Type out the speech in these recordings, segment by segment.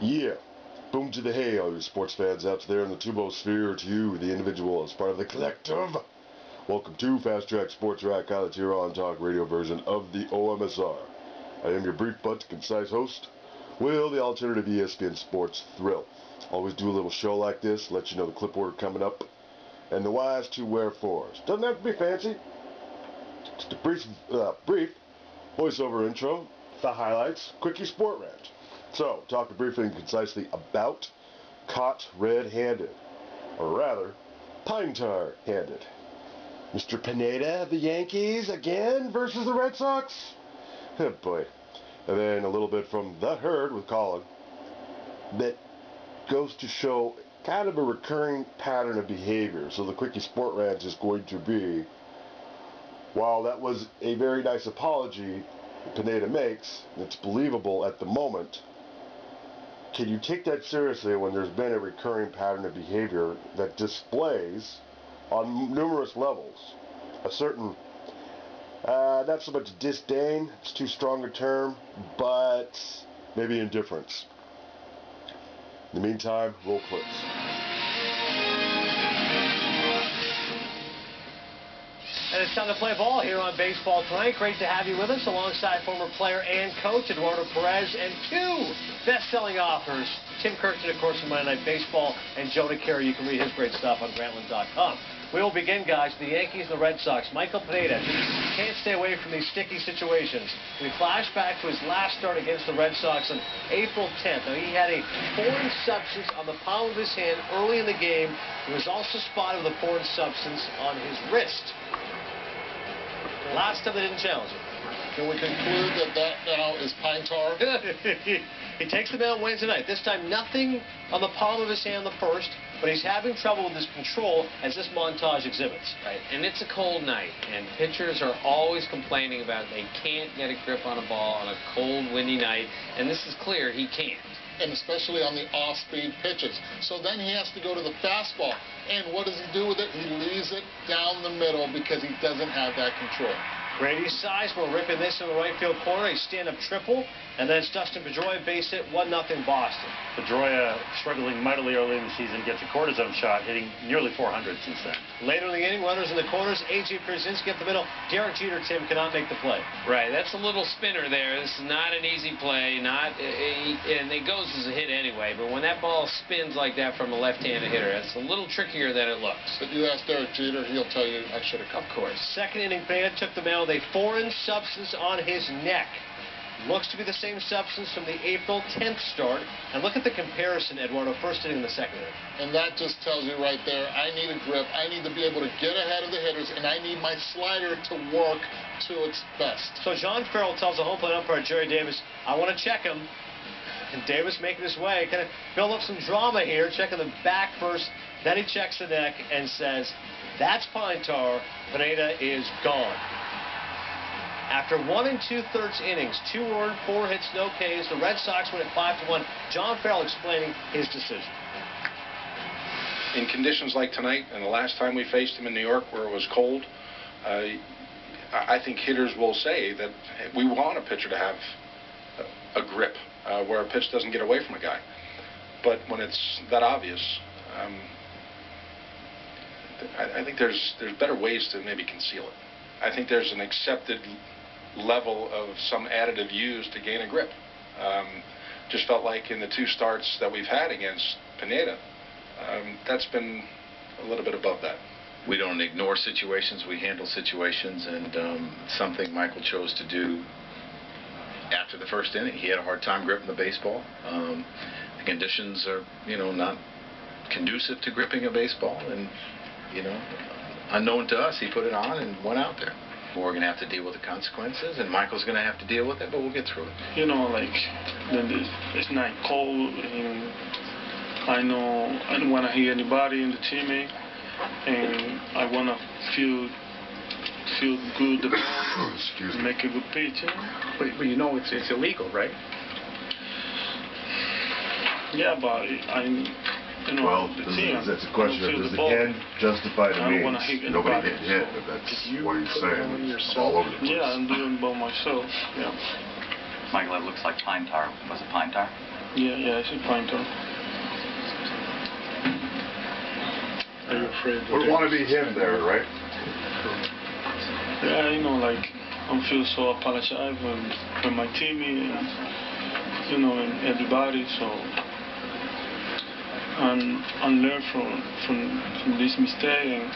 Yeah. Boom to the hay, all you sports fans out there in the tubosphere, to you, the individual, as part of the collective. Welcome to Fast Track Sports Rack College here on Talk Radio version of the OMSR. I am your brief but concise host, Will, the alternative ESPN Sports Thrill. Always do a little show like this, let you know the clip order coming up, and the whys to wherefores. Doesn't have to be fancy. Just a brief voiceover intro, the highlights, quickie sport rant. So, talking briefly and concisely about caught red-handed, or rather, pine tar-handed. Mr. Pineda of the Yankees again versus the Red Sox? Oh boy. And then a little bit from The Herd with Colin that goes to show kind of a recurring pattern of behavior. So the quickie sport rant is going to be, while that was a very nice apology Pineda makes, it's believable at the moment, can you take that seriously when there's been a recurring pattern of behavior that displays on numerous levels a certain, not so much disdain, it's too strong a term, but maybe indifference. In the meantime, roll clips. And it's time to play ball here on Baseball Tonight. Great to have you with us alongside former player and coach Eduardo Perez and two best-selling authors, Tim Kirkton, of course, from Monday Night Baseball, and Joe DeCaro. You can read his great stuff on Grantland.com. We will begin, guys, the Yankees and the Red Sox. Michael Pineda can't stay away from these sticky situations. We flash back to his last start against the Red Sox on April 10th. Now, he had a foreign substance on the palm of his hand early in the game. He was also spotted with a foreign substance on his wrist. Last time they didn't challenge him. Can we conclude that now is pine tar? He takes the mound Wednesday night. This time nothing on the palm of his hand the first, but he's having trouble with his control as this montage exhibits. Right, and it's a cold night, and pitchers are always complaining about they can't get a grip on a ball on a cold, windy night, and this is clear he can't. And especially on the off-speed pitches. So then he has to go to the fastball. And what does he do with it? He leaves it down the middle because he doesn't have that control. Grady Sizemore ripping this in the right field corner. A stand-up triple. And then it's Dustin Pedroia base hit, 1-0 Boston. Pedroia, struggling mightily early in the season, gets a cortisone shot, hitting nearly 400 since then. Later in the inning, runners in the corners. A.J. Pierzynski up the middle. Derek Jeter, Tim, cannot make the play. Right, that's a little spinner there. This is not an easy play, and it goes as a hit anyway. But when that ball spins like that from a left-handed hitter, it's a little trickier than it looks. But you ask Derek Jeter, he'll tell you I should have come. Of course. Second inning, Pineda took the mound with a foreign substance on his neck. Looks to be the same substance from the April 10th start. And look at the comparison, Eduardo, first inning and the second inning. And that just tells you right there, I need a grip. I need to be able to get ahead of the hitters, and I need my slider to work to its best. So John Farrell tells the home plate umpire, Jerry Davis, I want to check him. And Davis making his way, kind of build up some drama here, checking the back first. Then he checks the neck and says, that's pine tar. Pineda is gone. After 1 2/3 innings, 2 earned, 4 hits, no Ks, the Red Sox win at 5-1. John Farrell explaining his decision. In conditions like tonight and the last time we faced him in New York where it was cold, I think hitters will say that we want a pitcher to have a grip where a pitch doesn't get away from a guy. But when it's that obvious, I think there's better ways to maybe conceal it. I think there's an accepted level of some additive used to gain a grip. Just felt like in the 2 starts that we've had against Pineda, that's been a little bit above that. We don't ignore situations, we handle situations, and something Michael chose to do after the first inning. He had a hard time gripping the baseball. The conditions are, not conducive to gripping a baseball, and, unknown to us, he put it on and went out there. We're going to have to deal with the consequences, and Michael's going to have to deal with it, but we'll get through it. It's not cold, and I know I don't want to hit anybody in the team, and I want to feel good about make a good pitch. But it's illegal, right? Yeah, but Well, that's a question of does the end justify the means? Nobody getting hit, if that's what he's saying. It's all over the place. Yeah, I'm doing it by myself. Yeah. Michael, it looks like pine tar. Was it pine tar? Yeah, it's a pine tar. Are you afraid? Would want to be him there, right? Yeah, like I feel so apologetic with my team and and everybody. So and learn from this mistake and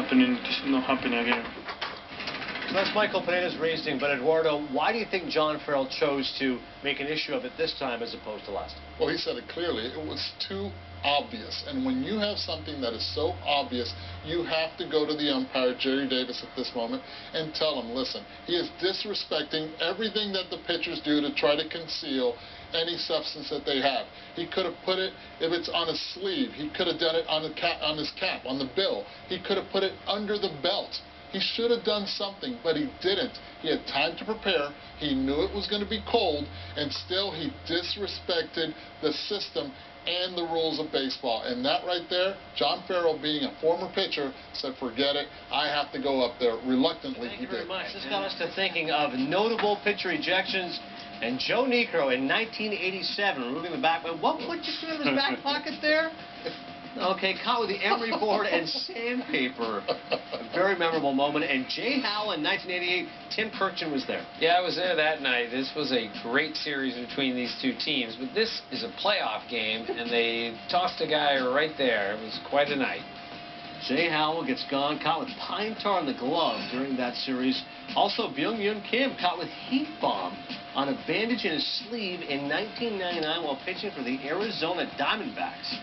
this not happening again. So that's Michael Pineda's reasoning, but Eduardo, why do you think John Farrell chose to make an issue of it this time as opposed to last time? Well, he said it clearly. It was too obvious. And when you have something that is so obvious, you have to go to the umpire, Jerry Davis, at this moment, and tell him, listen, he is disrespecting everything that the pitchers do to try to conceal any substance that they have. He could have put it, if it's on his sleeve, he could have done it on his cap, on the bill. He could have put it under the belt. He should have done something, but he didn't. He had time to prepare. He knew it was going to be cold, and still he disrespected the system and the rules of baseball. And that right there, John Farrell, being a former pitcher, said, forget it. I have to go up there. Reluctantly, Thank you very much. This got us to thinking of notable pitcher ejections. And Joe Niekro in 1987, removing the back. What you see in his back pocket there? Okay, caught with the emery board and sandpaper. A very memorable moment. And Jay Howell in 1988, Tim Kirchin was there. Yeah, I was there that night. This was a great series between these two teams. But this is a playoff game, and they tossed a guy right there. It was quite a night. Jay Howell gets gone, caught with pine tar on the glove during that series. Also, Byung-Hyun Kim caught with heat bomb on a bandage in his sleeve in 1999 while pitching for the Arizona Diamondbacks.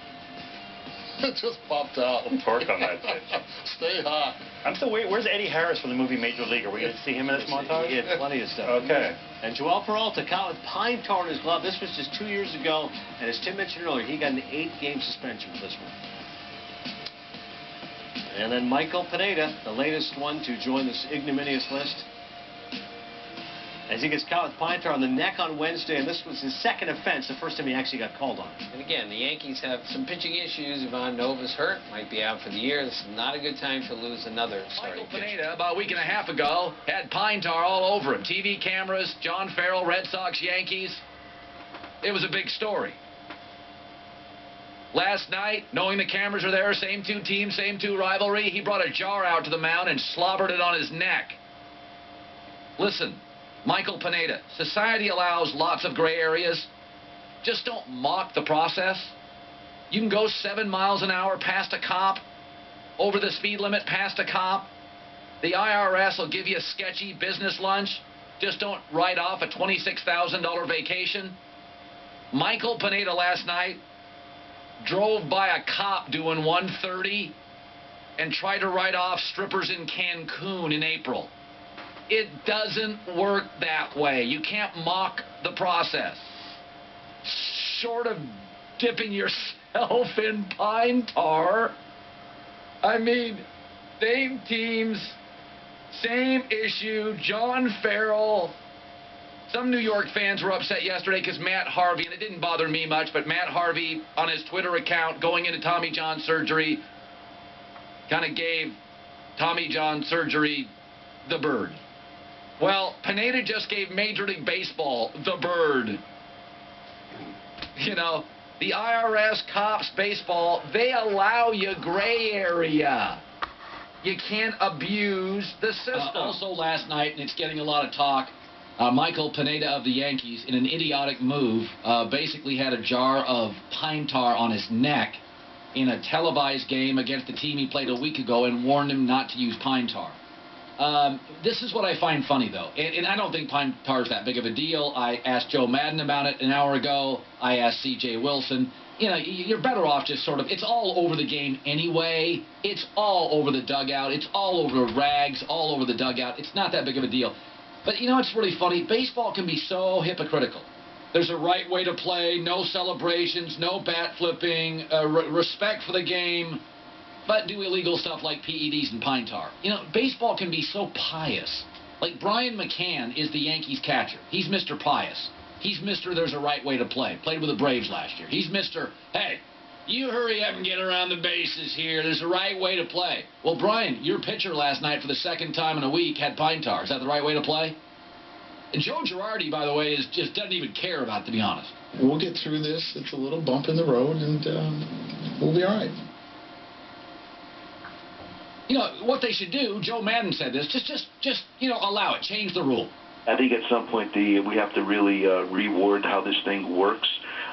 It just popped out. Torque on that pitch. Stay hot. I'm still waiting. Where's Eddie Harris from the movie Major League? Are we going to see him in this montage? He had plenty of stuff. Okay. And Joel Peralta caught with pine tar on his glove. This was just 2 years ago. And as Tim mentioned earlier, he got an 8-game suspension for this one. And then Michael Pineda, the latest one to join this ignominious list, as he gets caught with pine tar on the neck on Wednesday, and this was his second offense, the first time he actually got called on. And again, the Yankees have some pitching issues. Ivan Nova's hurt, might be out for the year. This is not a good time to lose another starting Michael pitcher. Pineda, about a week and a half ago, had pine tar all over him. TV cameras, John Farrell, Red Sox, Yankees. It was a big story. Last night, knowing the cameras are there, same two teams, same two rivalry, he brought a jar out to the mound and slobbered it on his neck. Listen, Michael Pineda, society allows lots of gray areas. Just don't mock the process. You can go 7 miles an hour past a cop, over the speed limit past a cop. The IRS will give you a sketchy business lunch. Just don't write off a $26,000 vacation. Michael Pineda last night drove by a cop doing 130 and tried to write off strippers in Cancun in April. It doesn't work that way. You can't mock the process. Short of dipping yourself in pine tar, I mean, same teams, same issue, John Farrell. Some New York fans were upset yesterday because Matt Harvey, and it didn't bother me much, but Matt Harvey on his Twitter account going into Tommy John surgery kind of gave Tommy John surgery the bird. Well, Pineda just gave Major League Baseball the bird. You know, the IRS, cops, baseball, they allow you gray area. You can't abuse the system. Also last night, and it's getting a lot of talk, Michael Pineda of the Yankees, in an idiotic move, basically had a jar of pine tar on his neck in a televised game against the team he played a week ago and warned him not to use pine tar. This is what I find funny, though, and I don't think pine tar is that big of a deal. I asked Joe Madden about it an hour ago. I asked C.J. Wilson. You know, you're better off just sort of, it's all over the game anyway. It's all over the dugout. It's all over rags, all over the dugout. It's not that big of a deal. But, you know, it's really funny. Baseball can be so hypocritical. There's a right way to play, no celebrations, no bat flipping, respect for the game, but do illegal stuff like PEDs and pine tar. You know, baseball can be so pious. Like Brian McCann is the Yankees catcher. He's Mr. Pious. He's Mr. There's a right way to play. Played with the Braves last year. He's Mr. Hey, you hurry up and get around the bases here. There's a right way to play. Well, Brian, your pitcher last night for the second time in a week had pine tar. Is that the right way to play? And Joe Girardi, by the way, just doesn't even care about it, to be honest. We'll get through this. It's a little bump in the road, and we'll be all right. You know, what they should do, Joe Madden said this, just you know, allow it. Change the rule. I think at some point we have to really reward how this thing works.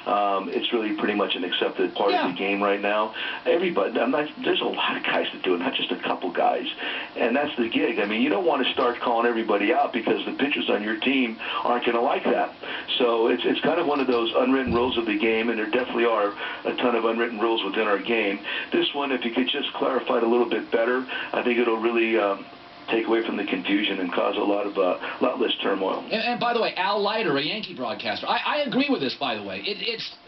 It's really pretty much an accepted part of the game right now. Everybody, there's a lot of guys that do it, not just a couple guys. And that's the gig. I mean, you don't want to start calling everybody out because the pitchers on your team aren't going to like that. So it's kind of one of those unwritten rules of the game, and there definitely are a ton of unwritten rules within our game. This one, if you could just clarify it a little bit better, I think it'll really take away from the confusion and cause a lot less turmoil. And by the way, Al Leiter, a Yankee broadcaster, I agree with this, by the way.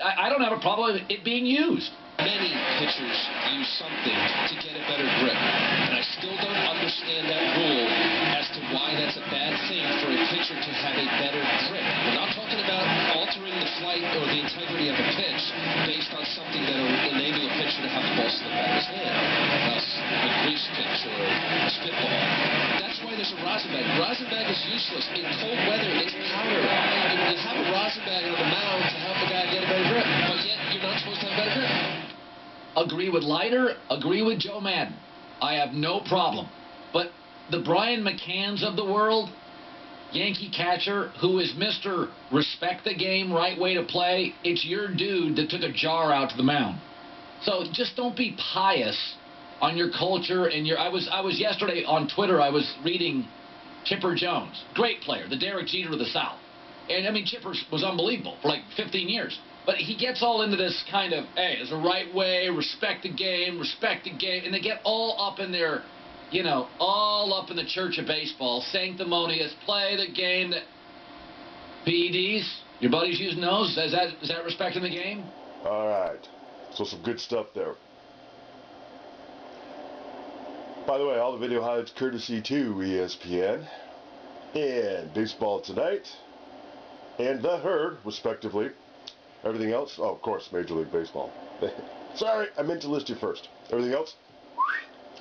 I don't have a problem with it being used. Many pitchers use something to get a better grip, and I still don't understand that rule as to why that's a bad thing for a pitcher to have a better grip. We're not talking about altering the flight or the integrity of a pitch based on something that will enable a pitcher to have the ball slip out of his hand, thus a grease pitch or a spitball. That's why there's a rosin bag. Rosin bag is useless. In cold weather, it's powder. You have a rosin bag on the mound to help the guy get a better grip, but yet you're not supposed to have better grip. Agree with Leiter, agree with Joe Madden. I have no problem. But the Brian McCanns of the world, Yankee catcher, who is Mr. Respect the game, right way to play, it's your dude that took a jar out to the mound. So just don't be pious on your culture and your... I was yesterday on Twitter, I was reading Chipper Jones, great player, the Derek Jeter of the South. And, I mean, Chipper was unbelievable for like 15 years. But he gets all into this kind of, hey, there's a right way, respect the game, and they get all up in their, you know, all up in the church of baseball, sanctimonious, play the game. That PEDs, your buddies using those, is that respecting the game? All right, so some good stuff there. By the way, all the video highlights courtesy to ESPN and Baseball Tonight and The Herd, respectively. Everything else, oh, of course, Major League Baseball. Sorry, I meant to list you first. Everything else,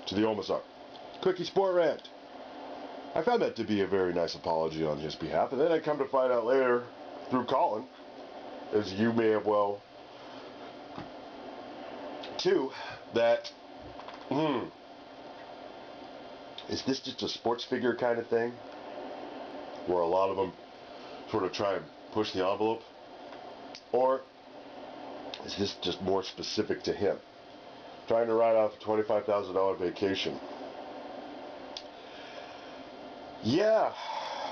to the OMSR. Quickie Sport Rant. I found that to be a very nice apology on his behalf, and then I come to find out later, through Colin, as you may have well, too, that, is this just a sports figure kind of thing? Where a lot of them sort of try and push the envelope? Or is this just more specific to him? Trying to write off a $25,000 vacation. Yeah,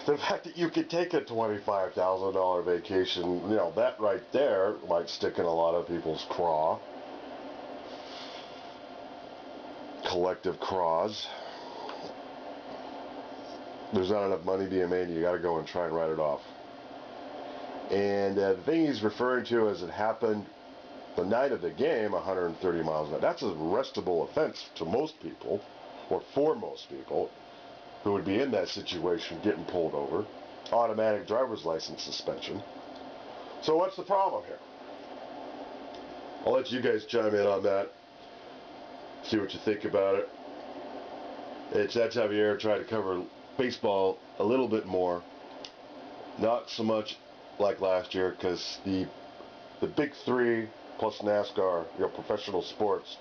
the fact that you could take a $25,000 vacation, you know, that right there might stick in a lot of people's craw. Collective craws. There's not enough money being made, you gotta go and try and write it off. And the thing he's referring to as it happened the night of the game, 130 miles an hour. That's an arrestable offense to most people, or for most people, who would be in that situation getting pulled over. Automatic driver's license suspension. So what's the problem here? I'll let you guys chime in on that. See what you think about it. It's that time of year, try to cover baseball a little bit more. Not so much like last year, because the big three plus NASCAR, you know, professional sports,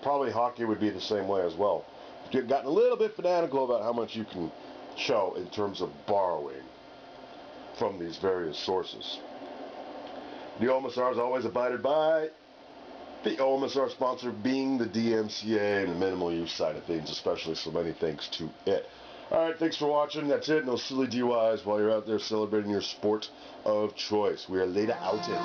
probably hockey would be the same way as well. You've gotten a little bit fanatical about how much you can show in terms of borrowing from these various sources. The OMSR is always abided by the OMSR sponsor being the DMCA and the minimal use side of things, especially, so many thanks to it. Alright, thanks for watching. That's it. No silly DUIs while you're out there celebrating your sport of choice. We are later out of here.